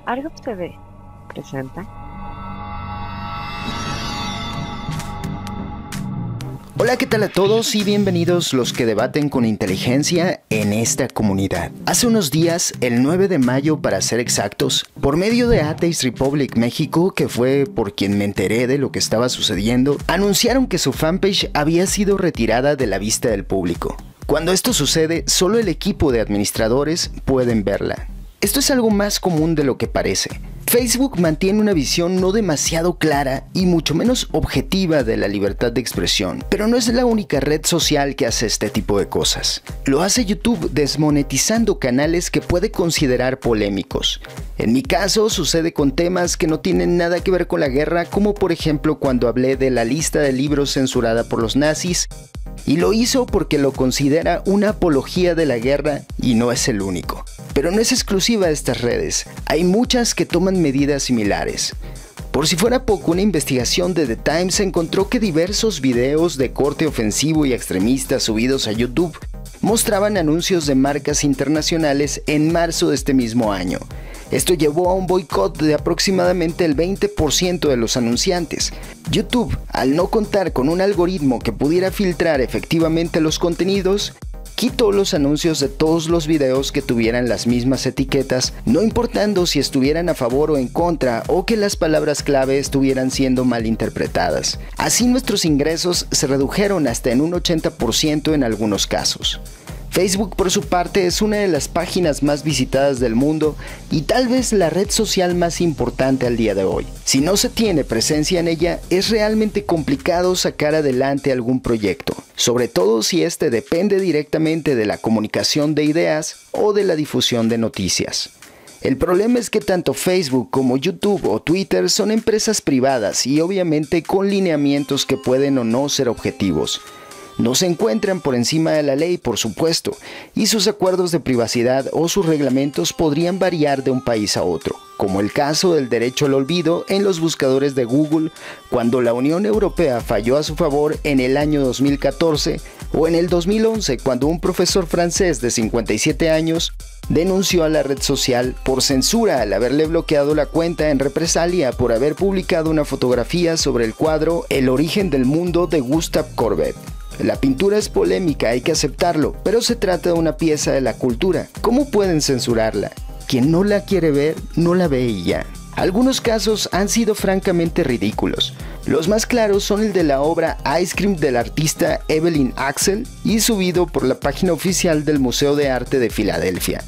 Argos TV presenta. Hola, ¿qué tal a todos y bienvenidos los que debaten con inteligencia en esta comunidad? Hace unos días, el 9 de mayo para ser exactos, por medio de Atheist Republic México, que fue por quien me enteré de lo que estaba sucediendo, anunciaron que su fanpage había sido retirada de la vista del público. Cuando esto sucede, solo el equipo de administradores pueden verla. Esto es algo más común de lo que parece. Facebook mantiene una visión no demasiado clara y mucho menos objetiva de la libertad de expresión, pero no es la única red social que hace este tipo de cosas. Lo hace YouTube desmonetizando canales que puede considerar polémicos. En mi caso sucede con temas que no tienen nada que ver con la guerra, como por ejemplo cuando hablé de la lista de libros censurada por los nazis, y lo hizo porque lo considera una apología de la guerra y no es el único. Pero no es exclusiva de estas redes, hay muchas que toman medidas similares. Por si fuera poco, una investigación de The Times encontró que diversos videos de corte ofensivo y extremista subidos a YouTube mostraban anuncios de marcas internacionales en marzo de este mismo año. Esto llevó a un boicot de aproximadamente el 20% de los anunciantes. YouTube, al no contar con un algoritmo que pudiera filtrar efectivamente los contenidos, quitó los anuncios de todos los videos que tuvieran las mismas etiquetas, no importando si estuvieran a favor o en contra o que las palabras clave estuvieran siendo mal interpretadas. Así nuestros ingresos se redujeron hasta en un 80% en algunos casos. Facebook, por su parte, es una de las páginas más visitadas del mundo y tal vez la red social más importante al día de hoy. Si no se tiene presencia en ella, es realmente complicado sacar adelante algún proyecto, sobre todo si este depende directamente de la comunicación de ideas o de la difusión de noticias. El problema es que tanto Facebook como YouTube o Twitter son empresas privadas y obviamente con lineamientos que pueden o no ser objetivos. No se encuentran por encima de la ley, por supuesto, y sus acuerdos de privacidad o sus reglamentos podrían variar de un país a otro, como el caso del derecho al olvido en los buscadores de Google cuando la Unión Europea falló a su favor en el año 2014, o en el 2011 cuando un profesor francés de 57 años denunció a la red social por censura al haberle bloqueado la cuenta en represalia por haber publicado una fotografía sobre el cuadro El origen del mundo de Gustave Courbet. La pintura es polémica, hay que aceptarlo, pero se trata de una pieza de la cultura. ¿Cómo pueden censurarla? Quien no la quiere ver, no la ve y ya. Algunos casos han sido francamente ridículos. Los más claros son el de la obra Ice Cream del artista Evelyn Axel y subido por la página oficial del Museo de Arte de Filadelfia.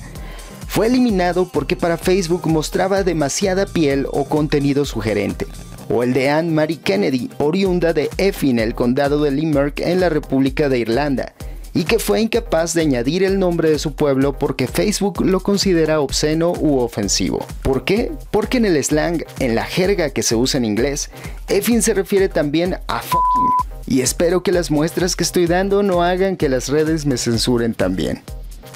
Fue eliminado porque para Facebook mostraba demasiada piel o contenido sugerente. O el de Anne Marie Kennedy, oriunda de Effin, el condado de Limerick en la República de Irlanda, y que fue incapaz de añadir el nombre de su pueblo porque Facebook lo considera obsceno u ofensivo. ¿Por qué? Porque en el slang, en la jerga que se usa en inglés, Effin se refiere también a fucking. Y espero que las muestras que estoy dando no hagan que las redes me censuren también.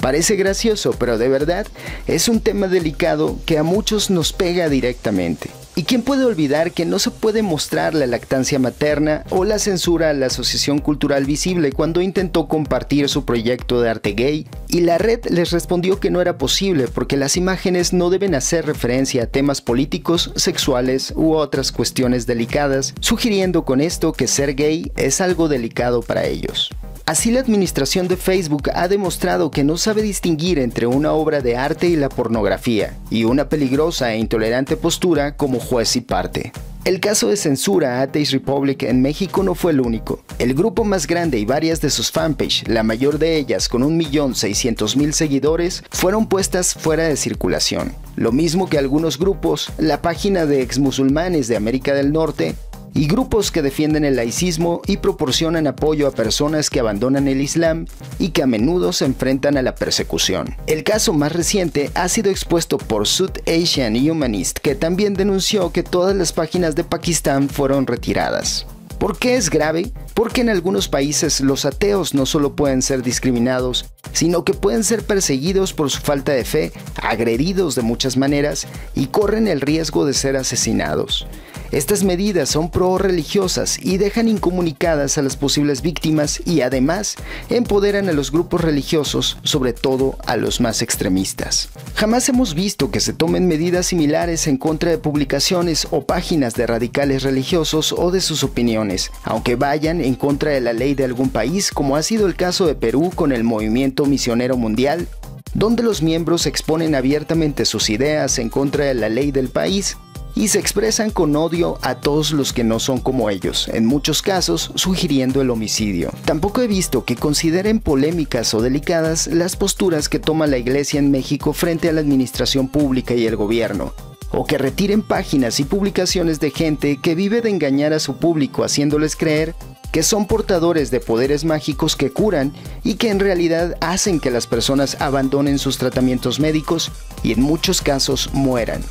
Parece gracioso, pero de verdad es un tema delicado que a muchos nos pega directamente. ¿Y quién puede olvidar que no se puede mostrar la lactancia materna o la censura a la Asociación Cultural Visible cuando intentó compartir su proyecto de arte gay? Y la red les respondió que no era posible porque las imágenes no deben hacer referencia a temas políticos, sexuales u otras cuestiones delicadas, sugiriendo con esto que ser gay es algo delicado para ellos. Así, la administración de Facebook ha demostrado que no sabe distinguir entre una obra de arte y la pornografía, y una peligrosa e intolerante postura como juez y parte. El caso de censura a Atheist Republic en México no fue el único. El grupo más grande y varias de sus fanpage, la mayor de ellas con 1.600.000 seguidores, fueron puestas fuera de circulación. Lo mismo que algunos grupos, la página de exmusulmanes de América del Norte, y grupos que defienden el laicismo y proporcionan apoyo a personas que abandonan el Islam y que a menudo se enfrentan a la persecución. El caso más reciente ha sido expuesto por South Asian Humanist, que también denunció que todas las páginas de Pakistán fueron retiradas. ¿Por qué es grave? Porque en algunos países los ateos no solo pueden ser discriminados, sino que pueden ser perseguidos por su falta de fe, agredidos de muchas maneras y corren el riesgo de ser asesinados. Estas medidas son pro-religiosas y dejan incomunicadas a las posibles víctimas y además empoderan a los grupos religiosos, sobre todo a los más extremistas. Jamás hemos visto que se tomen medidas similares en contra de publicaciones o páginas de radicales religiosos o de sus opiniones, aunque vayan en contra de la ley de algún país, como ha sido el caso de Perú con el Movimiento Misionero Mundial, donde los miembros exponen abiertamente sus ideas en contra de la ley del país y se expresan con odio a todos los que no son como ellos, en muchos casos sugiriendo el homicidio. Tampoco he visto que consideren polémicas o delicadas las posturas que toma la Iglesia en México frente a la administración pública y el gobierno, o que retiren páginas y publicaciones de gente que vive de engañar a su público haciéndoles creer que son portadores de poderes mágicos que curan y que en realidad hacen que las personas abandonen sus tratamientos médicos y en muchos casos mueran.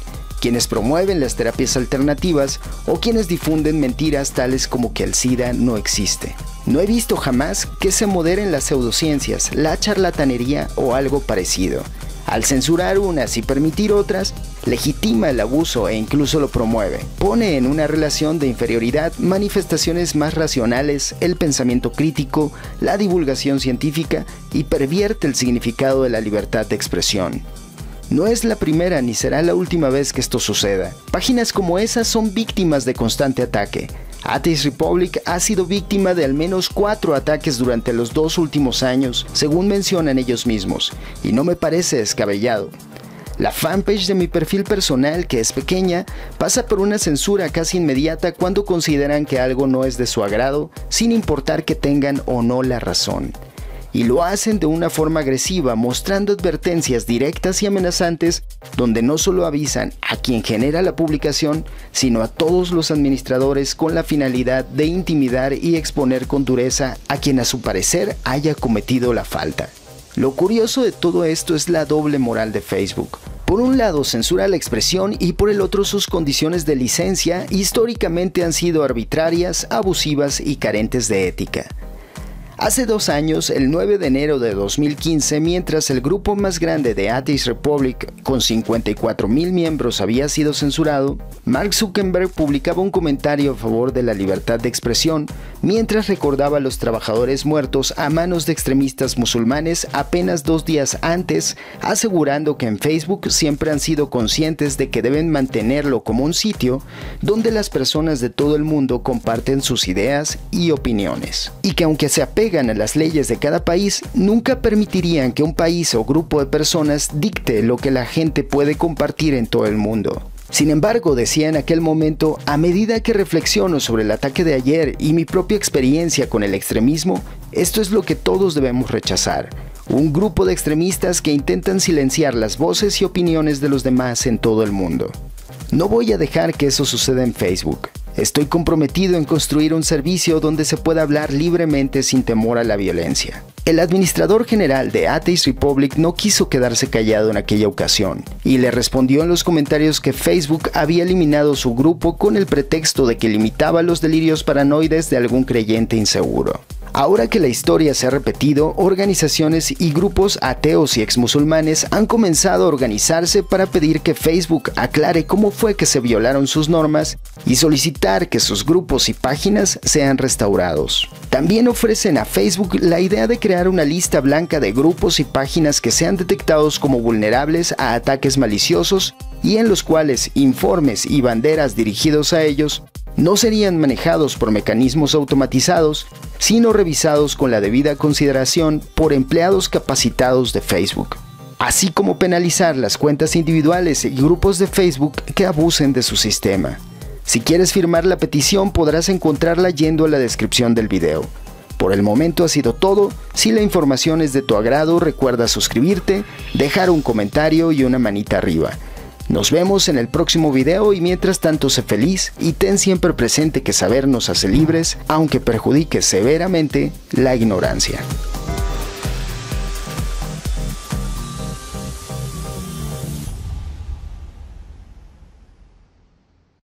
Quienes promueven las terapias alternativas o quienes difunden mentiras tales como que el SIDA no existe. No he visto jamás que se moderen las pseudociencias, la charlatanería o algo parecido. Al censurar unas y permitir otras, legitima el abuso e incluso lo promueve. Pone en una relación de inferioridad manifestaciones más racionales, el pensamiento crítico, la divulgación científica y pervierte el significado de la libertad de expresión. No es la primera ni será la última vez que esto suceda. Páginas como esas son víctimas de constante ataque. Atheist Republic ha sido víctima de al menos 4 ataques durante los 2 últimos años, según mencionan ellos mismos, y no me parece descabellado. La fanpage de mi perfil personal, que es pequeña, pasa por una censura casi inmediata cuando consideran que algo no es de su agrado, sin importar que tengan o no la razón. Y lo hacen de una forma agresiva, mostrando advertencias directas y amenazantes, donde no solo avisan a quien genera la publicación, sino a todos los administradores con la finalidad de intimidar y exponer con dureza a quien a su parecer haya cometido la falta. Lo curioso de todo esto es la doble moral de Facebook. Por un lado censura la expresión y por el otro sus condiciones de licencia históricamente han sido arbitrarias, abusivas y carentes de ética. Hace 2 años, el 9 de enero de 2015, mientras el grupo más grande de Atheist Republic, con 54,000 miembros, había sido censurado, Mark Zuckerberg publicaba un comentario a favor de la libertad de expresión, mientras recordaba a los trabajadores muertos a manos de extremistas musulmanes apenas 2 días antes, asegurando que en Facebook siempre han sido conscientes de que deben mantenerlo como un sitio donde las personas de todo el mundo comparten sus ideas y opiniones, y que aunque se apegan a las leyes de cada país, nunca permitirían que un país o grupo de personas dicte lo que la gente puede compartir en todo el mundo. Sin embargo, decía en aquel momento, a medida que reflexiono sobre el ataque de ayer y mi propia experiencia con el extremismo, esto es lo que todos debemos rechazar. Un grupo de extremistas que intentan silenciar las voces y opiniones de los demás en todo el mundo. No voy a dejar que eso suceda en Facebook. Estoy comprometido en construir un servicio donde se pueda hablar libremente sin temor a la violencia. El administrador general de Atheist Republic no quiso quedarse callado en aquella ocasión y le respondió en los comentarios que Facebook había eliminado su grupo con el pretexto de que limitaba los delirios paranoides de algún creyente inseguro. Ahora que la historia se ha repetido, organizaciones y grupos ateos y exmusulmanes han comenzado a organizarse para pedir que Facebook aclare cómo fue que se violaron sus normas y solicitar que sus grupos y páginas sean restaurados. También ofrecen a Facebook la idea de crear una lista blanca de grupos y páginas que sean detectados como vulnerables a ataques maliciosos y en los cuales informes y banderas dirigidos a ellos no serían manejados por mecanismos automatizados, sino revisados con la debida consideración por empleados capacitados de Facebook, así como penalizar las cuentas individuales y grupos de Facebook que abusen de su sistema. Si quieres firmar la petición, podrás encontrarla yendo a la descripción del video. Por el momento ha sido todo. Si la información es de tu agrado, recuerda suscribirte, dejar un comentario y una manita arriba. Nos vemos en el próximo video y mientras tanto sé feliz y ten siempre presente que saber nos hace libres, aunque perjudique severamente la ignorancia.